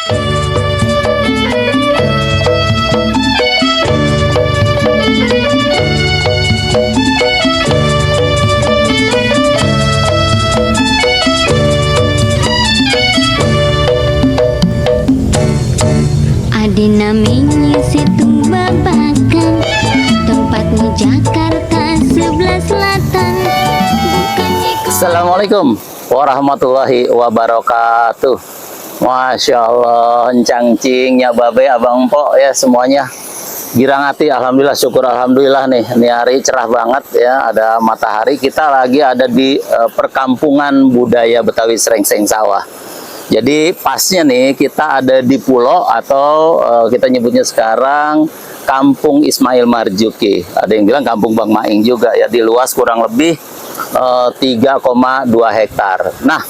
Ada namanya Setu Babakan, tempatnya Jakarta sebelah selatan. Assalamualaikum warahmatullahi wabarakatuh. Masya Allah, cangcingnya babe, abang po ya semuanya. Girang hati, alhamdulillah, syukur alhamdulillah nih. Ini hari cerah banget ya, ada matahari. Kita lagi ada di perkampungan budaya Betawi Srengseng Sawah. Jadi pasnya nih kita ada di pulau atau kita nyebutnya sekarang Kampung Ismail Marzuki. Ada yang bilang Kampung Bang Maing juga ya, di luas kurang lebih 3,2 hektar. Nah,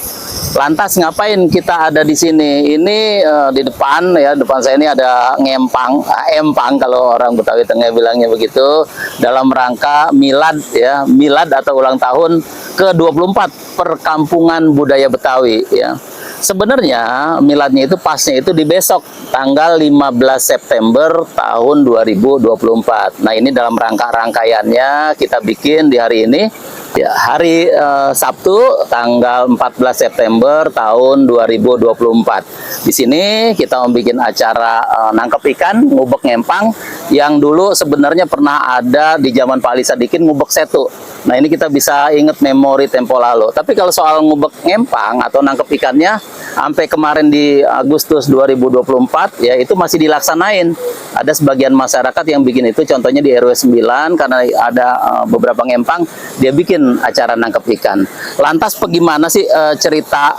lantas ngapain kita ada di sini? Ini di depan ya, depan saya ini ada empang kalau orang Betawi Tengah bilangnya begitu, dalam rangka milad ya, milad atau ulang tahun ke-24 Perkampungan Budaya Betawi ya. Sebenarnya miladnya itu pasnya itu di besok tanggal 15 September tahun 2024. Nah, ini dalam rangkaiannya kita bikin di hari ini ya, hari Sabtu tanggal 14 September tahun 2024. Di sini kita membuat acara nangkep ikan, ngubek ngempang yang dulu sebenarnya pernah ada di zaman Pak Ali Sadikin, ngubek setu. Nah, ini kita bisa ingat memori tempo lalu. Tapi kalau soal ngubek ngempang atau nangkep ikannya sampai kemarin di Agustus 2024 ya, itu masih dilaksanain. Ada sebagian masyarakat yang bikin itu, contohnya di RW 9 karena ada beberapa ngempang, dia bikin acara nangkep ikan. Lantas bagaimana sih cerita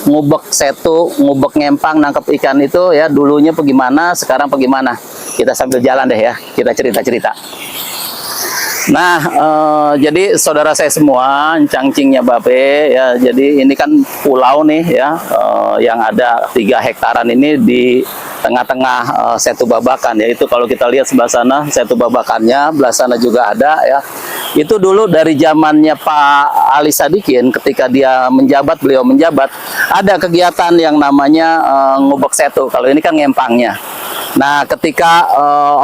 ngubek setu, ngubek ngempang, nangkep ikan itu ya, dulunya bagaimana, sekarang bagaimana? Kita sambil jalan deh ya, kita cerita-cerita. Nah, jadi saudara saya semua, cangcingnya babe ya, jadi ini kan pulau nih ya, yang ada 3 hektaran ini di tengah-tengah Setu Babakan ya. Itu kalau kita lihat sebelah sana Setu Babakannya, belah sana juga ada ya. Itu dulu dari zamannya Pak Ali Sadikin, ketika dia menjabat, beliau menjabat, ada kegiatan yang namanya ngubek setu. Kalau ini kan ngempangnya. Nah, ketika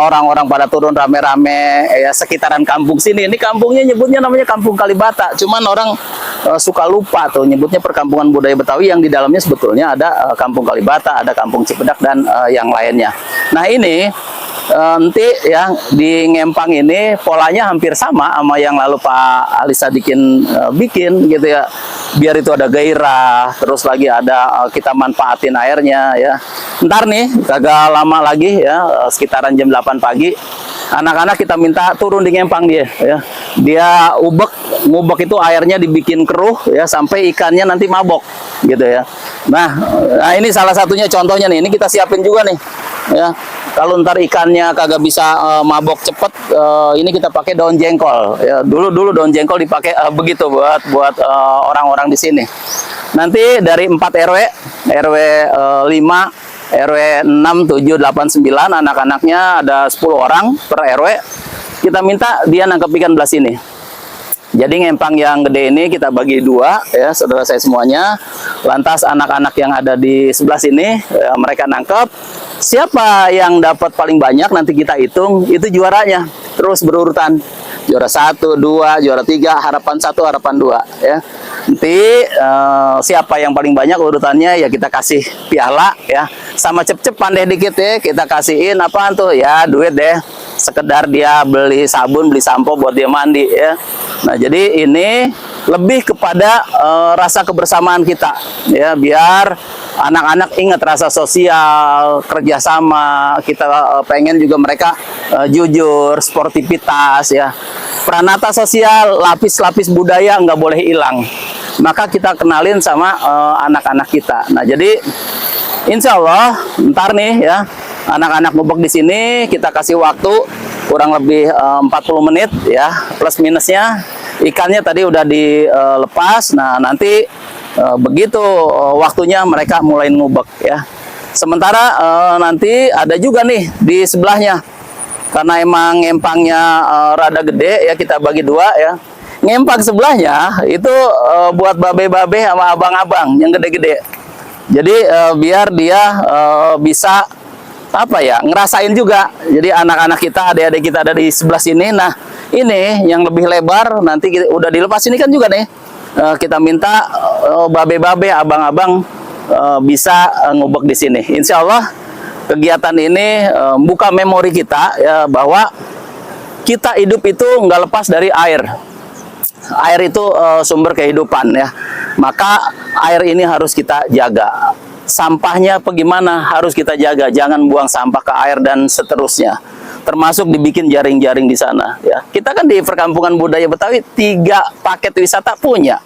orang-orang pada turun rame-rame ya sekitaran kampung sini, ini kampungnya nyebutnya namanya Kampung Kalibata. Cuman orang suka lupa tuh nyebutnya Perkampungan Budaya Betawi, yang di dalamnya sebetulnya ada Kampung Kalibata, ada Kampung Cipedak dan yang lainnya. Nah, ini nanti ya di ngempang ini polanya hampir sama yang lalu Pak Ali Sadikin bikin gitu ya. Biar itu ada gairah, terus lagi ada kita manfaatin airnya ya. Ntar nih kagak lama lagi ya, sekitaran jam 8 pagi anak-anak kita minta turun di ngempang dia ya. Dia ngubek itu airnya dibikin keruh ya, sampai ikannya nanti mabok gitu ya. Nah, ini salah satunya contohnya nih. Ini kita siapin juga nih ya. Kalau ntar ikannya kagak bisa mabok cepet, ini kita pakai daun jengkol ya. Dulu daun jengkol dipakai begitu buat orang-orang di sini. Nanti dari 4 RW 5, RW 6, 7, 8, 9, anak-anaknya ada 10 orang per RW. Kita minta dia nangkep ikan belah sini. Jadi ngempang yang gede ini kita bagi 2 ya, saudara saya semuanya. Lantas anak-anak yang ada di sebelah sini ya, mereka nangkep. Siapa yang dapat paling banyak nanti kita hitung, itu juaranya. Terus berurutan. Juara 1, 2, juara 3, harapan 1, harapan 2 ya. Nanti siapa yang paling banyak urutannya ya kita kasih piala ya. Sama cep-cep pandai dikit ya, kita kasihin apaan tuh ya, duit deh. Sekedar dia beli sabun, beli sampo buat dia mandi ya. Nah, jadi ini lebih kepada rasa kebersamaan kita ya, biar anak-anak ingat rasa sosial, kerjasama. Kita pengen juga mereka jujur, sportivitas ya. Pranata sosial, lapis-lapis budaya nggak boleh hilang. Maka kita kenalin sama anak-anak kita. Nah, jadi insya Allah ntar nih ya, anak-anak ngubek di sini kita kasih waktu kurang lebih 40 menit ya, plus minusnya. Ikannya tadi udah dilepas. Nah, nanti begitu waktunya mereka mulai ngubek ya. Sementara nanti ada juga nih di sebelahnya, karena emang ngempangnya rada gede ya, kita bagi 2 ya. Ngempang sebelahnya itu buat babe-babe sama abang-abang yang gede-gede. Jadi biar dia bisa apa ya, ngerasain juga. Jadi anak-anak kita, adik-adik kita ada di sebelah sini. Nah, ini yang lebih lebar nanti udah dilepas ini kan juga nih. Kita minta babe-babe, abang-abang bisa ngubek di sini. Insya Allah kegiatan ini buka memori kita ya, bahwa kita hidup itu nggak lepas dari air. Air itu sumber kehidupan ya. Maka air ini harus kita jaga. Sampahnya bagaimana harus kita jaga, jangan buang sampah ke air dan seterusnya. Termasuk dibikin jaring-jaring di sana ya. Kita kan di Perkampungan Budaya Betawi 3 paket wisata punya.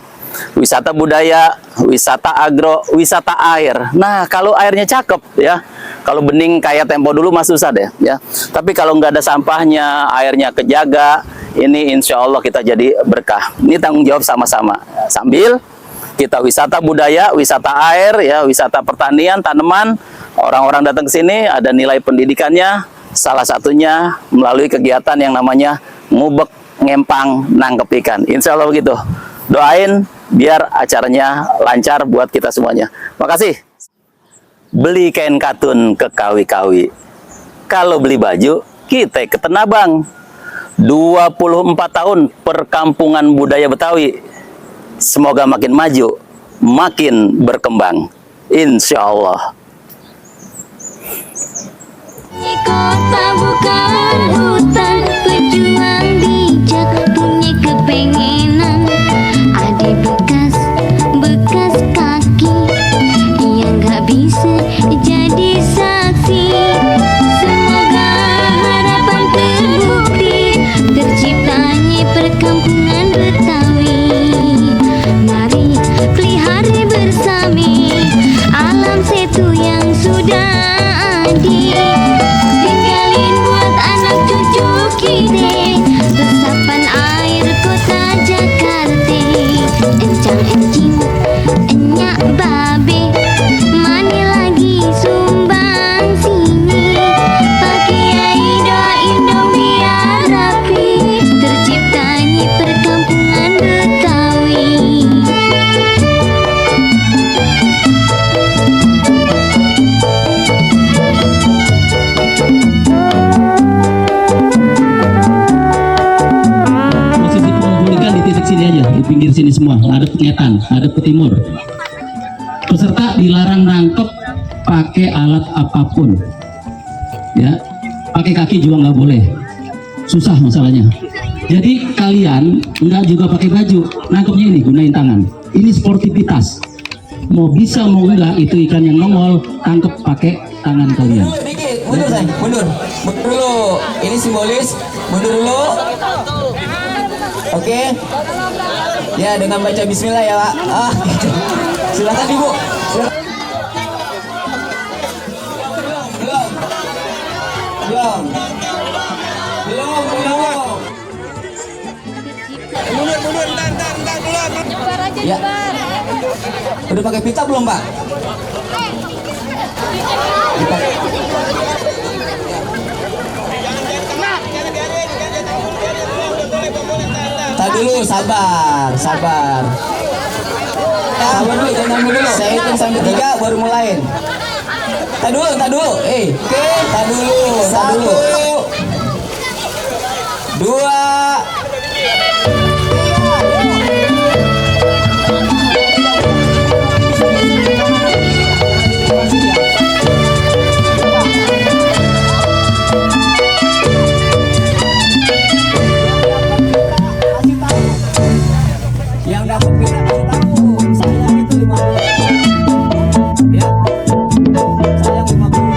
Wisata budaya, wisata agro, wisata air. Nah, kalau airnya cakep ya. Kalau bening kayak tempo dulu mah susah deh ya. Tapi kalau nggak ada sampahnya, airnya kejaga, ini insya Allah kita jadi berkah. Ini tanggung jawab sama-sama. Sambil kita wisata budaya, wisata air, ya, wisata pertanian, tanaman. Orang-orang datang ke sini ada nilai pendidikannya. Salah satunya melalui kegiatan yang namanya ngubek, ngempang, nangkep ikan. Insya Allah begitu. Doain biar acaranya lancar buat kita semuanya. Makasih. Beli kain katun ke kawi-kawi. Kalau beli baju, kita ke Tanah Abang. 24 tahun Perkampungan Budaya Betawi. Semoga makin maju, makin berkembang. Insya Allah. Kota bukan hutan, pejuang bijak punya kepengenan. Ada bekas kaki yang gak bisa jadi saksi. Semoga harapan terbukti, terciptanya perkampungan Betawi. Mari pelihara bersama alam setu yang sudah ada. Tinggalin buat anak cucu kita resapan air kota Jakarta. Encang-encing, enyak babe, mana lagi sumbang sini. Pak Kiai doain dong biar rapi, terciptanya perkampungan Betawi. Posisi pengumpulkan di titik sini aja, di pinggir sini semua, hadap ke ngetan, hadap ke timur. Peserta dilarang nangkep pakai alat apapun, ya, pakai kaki juga nggak boleh, susah masalahnya. Jadi kalian nggak juga pakai baju, nangkepnya ini gunain tangan. Ini sportivitas. Mau bisa mau enggak itu ikan yang nongol, tangkep pakai tangan kalian. Dikit, mundur say, mundur dulu. Ini simbolis, mundur dulu. Oke. Ya, dengan baca Bismillah ya Pak. Silakan Ibu. Silakan. Belum. Mundur, entar, belum. Ya. Udah pakai pita belum, Pak? Tak dulu, sabar. Sabar dulu, jangan dulu. Saya hitung sampai 3 baru mulain. Tak dulu. Oke, tak dulu. 1, 2. Yang dapat kita kasih tahu, saya itu 50. Ya. Saya 50.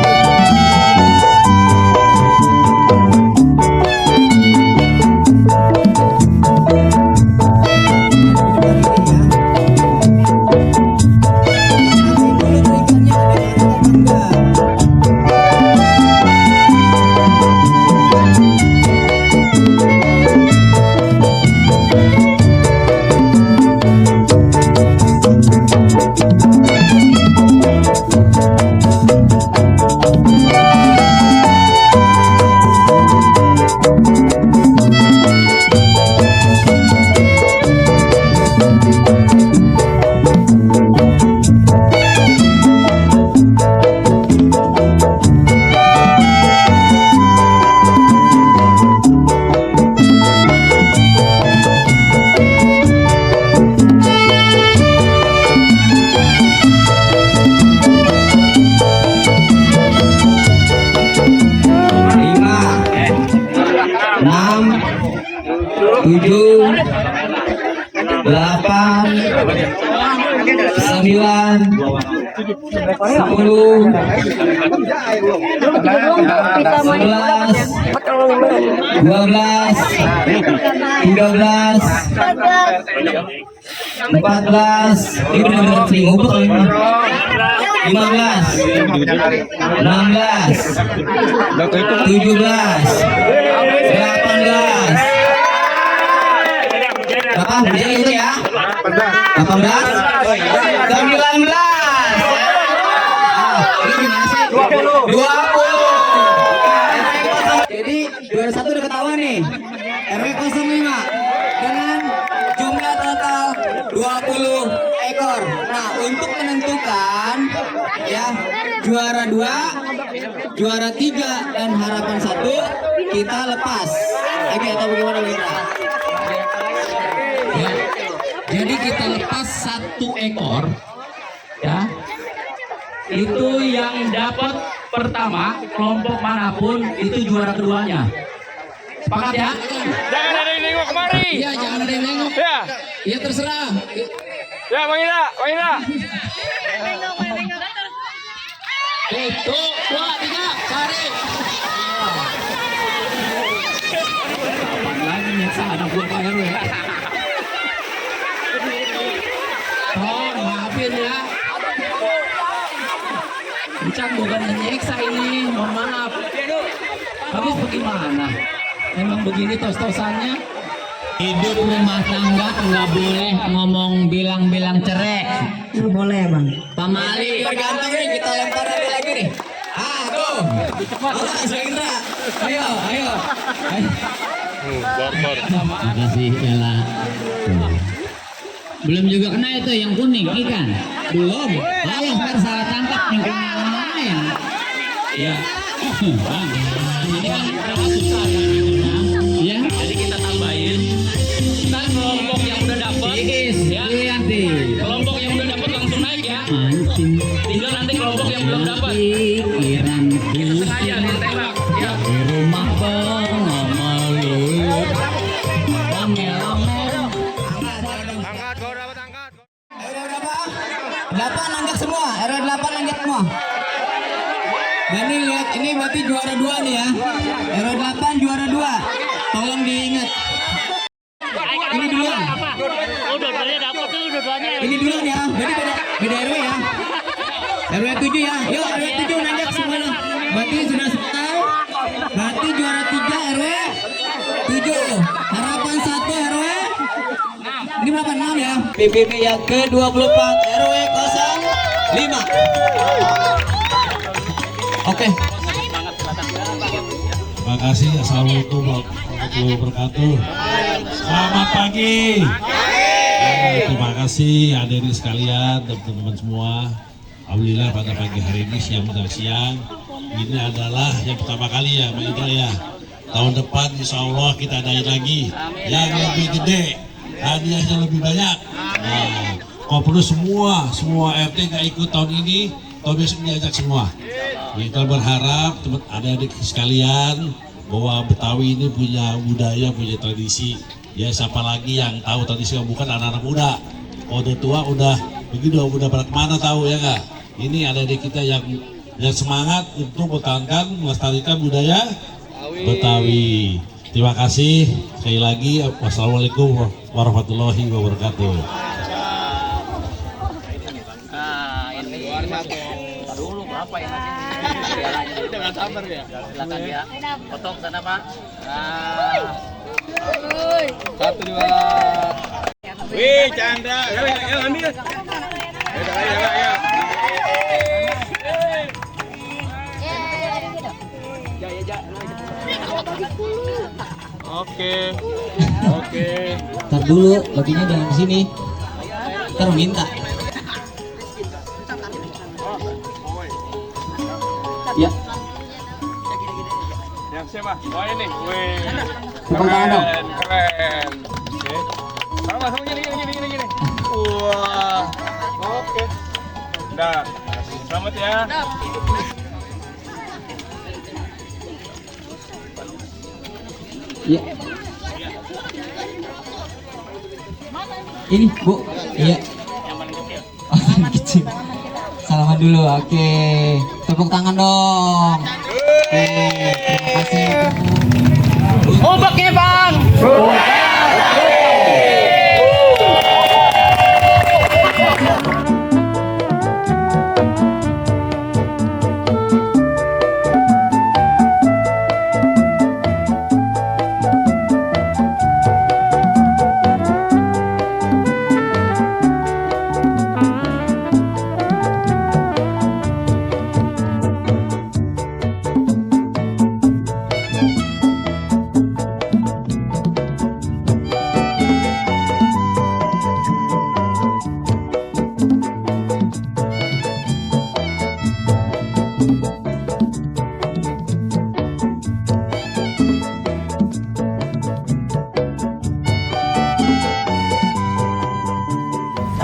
Berapa? Bisa itu ya? 18, 19. Ini gimana sih? 20. Jadi juara 1 udah ketahuan nih. RW 05 dengan jumlah total 20 ekor. Nah, untuk menentukan ya juara 2, juara 3 dan harapan 1 kita lepas. Oke, atau bagaimana kita? Ya. Jadi kita lepas 1 ekor, ya. Itu yang dapat pertama kelompok manapun itu juara keduanya. Sepakat ya? Jangan ada yang nengok kemari. Iya, jangan ada yang nengok. Ya, Ya terserah. ya Bang Ida, Bang Ida. 1, 2, 3, cari. Lagi nyeksa anak buah Pak RW. Oh, maafin ya. Kencang bukan nyeksa ini, mohon maaf. Habis bagaimana? Emang begini tos-tosannya? Hidup rumah tangga nggak boleh ngomong bilang-bilang cerai. Boleh, Bang. Pamali. Tergantung nih, kita lempar lagi nih. Ah, tuh. Mas Indra. Ayo, ayo. Makasih Ella. Belum juga kena itu yang kuning ikan. Belum. Ayo ntar salah tangkap yang kuning yang lain. Ya. Bang, ini kan berapa susah ya? Ya. Jadi kita tambahin. Ntar kelompok yang udah dapet, ya. Nanti. Kelompok yang udah dapet langsung naik ya. Mancing. Tinggal nanti kelompok yang belum dapet. Pikiranku Sengaja ditembak. Ya. di rumah pengomelut. Pamer-pamer. Angkat, kau dapat angkat. RW berapa? 8 nanggap semua. RW 8 nanggap semua. Dan nih lihat, ini berarti juara 2 nih ya. RW 8 juara 2. Tolong diingat. Ini duluan. Ini duluan ya. Berarti beda RW ya. RW 7 ya. Yuk RW 7 nanggap semua. Berarti sudah selesai. Berarti juara 3 RW 7. Harapan 1 RW. Ini berapa? 6 ya. PBB yang ke-24 RW 05. Oke. Terima kasih. Assalamualaikum warahmatullahi wabarakatuh. Selamat pagi. Terima kasih hadirin sekalian dan teman-teman semua. Alhamdulillah pada pagi hari ini siang dan siang ini adalah yang pertama kali ya Mbak Ida ya. Tahun depan insya Allah kita adain lagi yang lebih gede, hadiahnya lebih banyak. Nah, kalau perlu semua RT nggak ikut tahun ini, tahun besok diajak semua. Kita berharap teman adik-adik sekalian bahwa Betawi ini punya budaya, punya tradisi. Ya siapa lagi yang tahu tradisi bukan anak-anak muda. Kalau udah tua udah begitu udah pada kemana tahu ya nggak? Ini adik-adik kita yang semangat untuk mempertahankan melestarikan budaya Betawi. Terima kasih sekali lagi. Wassalamualaikum warahmatullahi wabarakatuh. Dulu berapa ya nanti? Jangan sabar ya. Silakan ya. Potong sana Pak. Satu, dua. Wih, Chandra. Ayo ambil. Ayo. Oke. Ntar dulu, baginya jangan kesini. Ntar minta. Ya. Yang siapa? Oh ini. Wih. Tepuk tangan dong. Keren. Oke. Sama gini. Wah. Oke. Udah. Selamat ya. Ya. Ini Bu, iya. Oh, paling kecil. Salaman dulu, oke. Tepuk tangan dong. Oke, terima kasih. Ombaknya bang.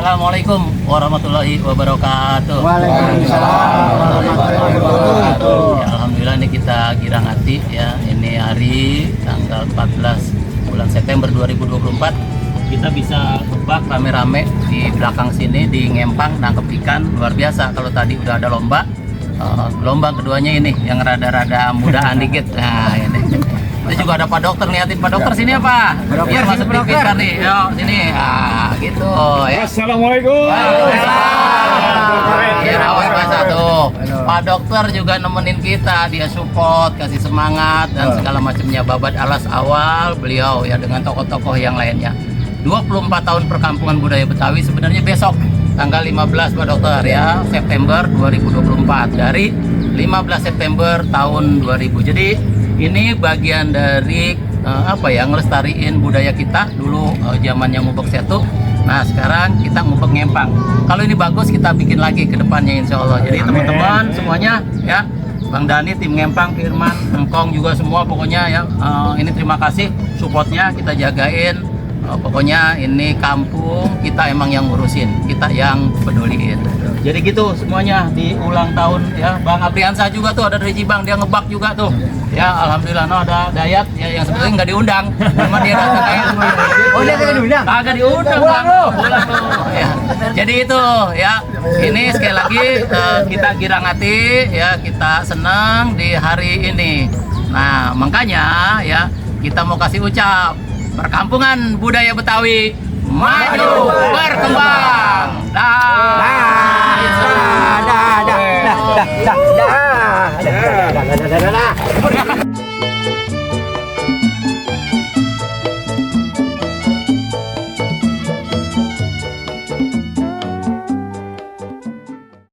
Assalamualaikum warahmatullahi wabarakatuh. Waalaikumsalam warahmatullahi wabarakatuh. Ya, alhamdulillah ini kita girang hati ya. Ini hari tanggal 14 bulan September 2024. Kita bisa ngebak rame-rame di belakang sini di Ngempang nangkep ikan luar biasa. Kalau tadi udah ada lomba, gelombang keduanya ini yang rada-rada mudaan dikit. Nah ini. Itu juga ada Pak Dokter, liatin Pak Dokter sini apa? Biar masuk di ikan nih. Yuk sini. Ah gitu ya. Assalamualaikum. Ya, awas bahasa tuh. Pak Dokter juga nemenin kita, dia support, kasih semangat dan segala macamnya. Babat alas awal beliau ya dengan tokoh-tokoh yang lainnya. 24 tahun perkampungan budaya Betawi sebenarnya besok tanggal 15 Pak Dokter ya, September 2024 dari 15 September tahun 2000. Jadi ini bagian dari apa ya, ngelestariin budaya kita dulu zamannya ngubek setu. Nah sekarang kita ngubek ngempang. Kalau ini bagus kita bikin lagi ke depannya insya Allah. Jadi teman-teman semuanya ya, Bang Dani, tim ngempang, Firman, Engkong juga semua pokoknya ya. Ini terima kasih supportnya, kita jagain. Pokoknya ini kampung kita emang yang ngurusin, kita yang peduliin. Jadi gitu semuanya di ulang tahun ya. Bang Apriansa juga tuh ada dari Cibang, dia ngebak juga tuh. Ya alhamdulillah. No, ada Dayat ya, yang sebetulnya nggak diundang, cuma dia datang kayak. Oh dia nggak diundang? Kagak diundang Bang. Pulang tuh. Ya. Jadi itu ya. Ini sekali lagi kita girang hati ya, kita senang di hari ini. Nah makanya ya kita mau kasih ucap. Perkampungan budaya Betawi maju berkembang. Dah.